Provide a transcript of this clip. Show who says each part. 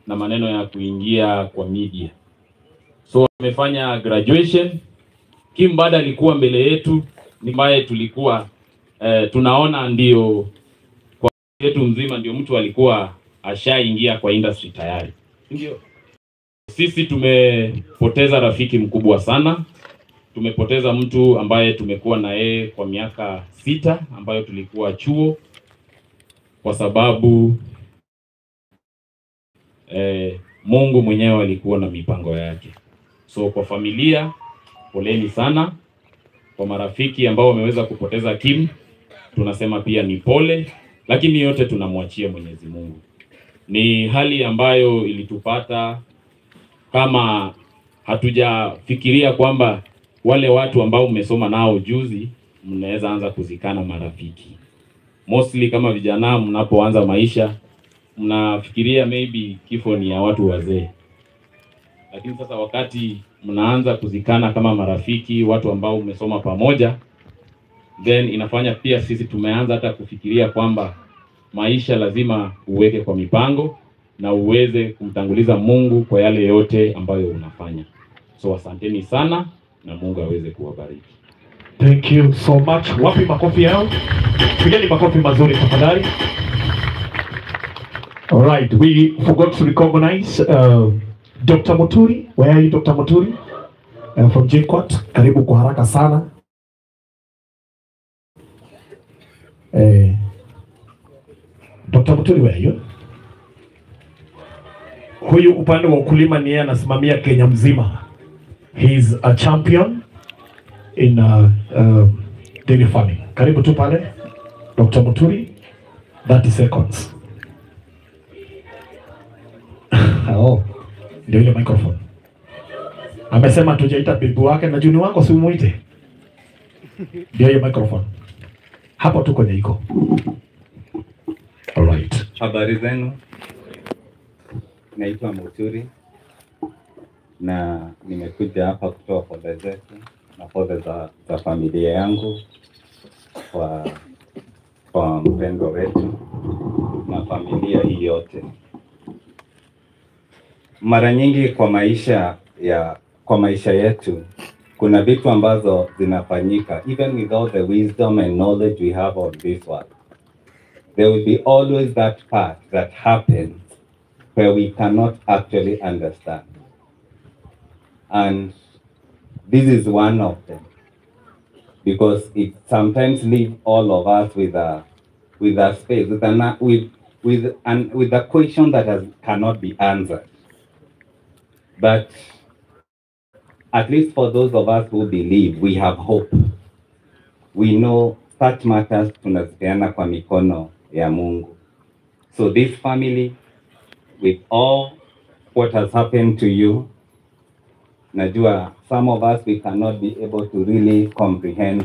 Speaker 1: na maneno ya kuingia kwa media. So amefanya graduation. Kim Bada alikuwa mbele yetu, ni mbaye tulikuwa tunaona ndio kwa yetu mzima ndio mtu alikuwa ashaingia kwa industry tayari. Ndio. Sisi tumepoteza rafiki mkubwa sana. Tumepoteza mtu ambaye tumekuwa na yeye kwa miaka 6 ambayo tulikuwa chuo, kwa sababu Mungu mwenyewe alikuwa na mipango yake. So kwa familia, poleni sana. Kwa marafiki ambao wameweza kupoteza Kim, tunasema pia ni pole, lakini yote tunamwachia Mwenyezi Mungu. Ni hali ambayo ilitupata kama hatujafikiria kwamba wale watu ambao mmesoma nao juzi mnaweza anza kuzikana marafiki. Mostly kama vijana mnapoanza maisha mnafikiria maybe kifo ni ya watu wazee. Lakini sasa wakati mnaanza kuzikana kama marafiki, watu ambao mmesoma pamoja, then inafanya pia sisi tumeanza hata kufikiria kwamba maisha lazima uweke kwa mipango na uweze kumtanguliza Mungu kwa yale yote ambayo unafanya. So asanteni sana na Mungu aweze kuwabariki.
Speaker 2: Thank you so much. Wapi makofi yao? Pigeni makofi mazuri tafadhali. All right, we forgot to recognize Dr. Muturi. Where are you, Dr. Muturi? From JKUAT. Karibu kwa haraka sana. Dr. Muturi, where are you? Huyu upande wa ukulima ni yeye anasimamia Kenya mzima. He is a champion in dairy farming. Karibu tu pale, Dr. Muturi, 30 seconds. Oh, ndio ile microphone. Amesema tujaita bibi wake na juni wako si umuite. Ndio ile microphone. Hapo tu kwenye iko. All right.
Speaker 3: Habari zenu. Naitwa Muturi na nimekuja hapa kutoa pole zetu na pole za familia yangu kwa mpendwa wetu na familia hii yote. Mara nyingi kwa maisha yetu kuna vitu ambazo zinafanyika, even with all the wisdom and knowledge we have on this world. There will be always that part that happens where we cannot actually understand. And this is one of them, because it sometimes leaves all of us with a space, with a question that cannot be answered. But at least for those of us who believe, we have hope. We know such matters tunazipeana kwa mikono ya Mungu. So this family, with all what has happened to you, najua some of us, we cannot be able to really comprehend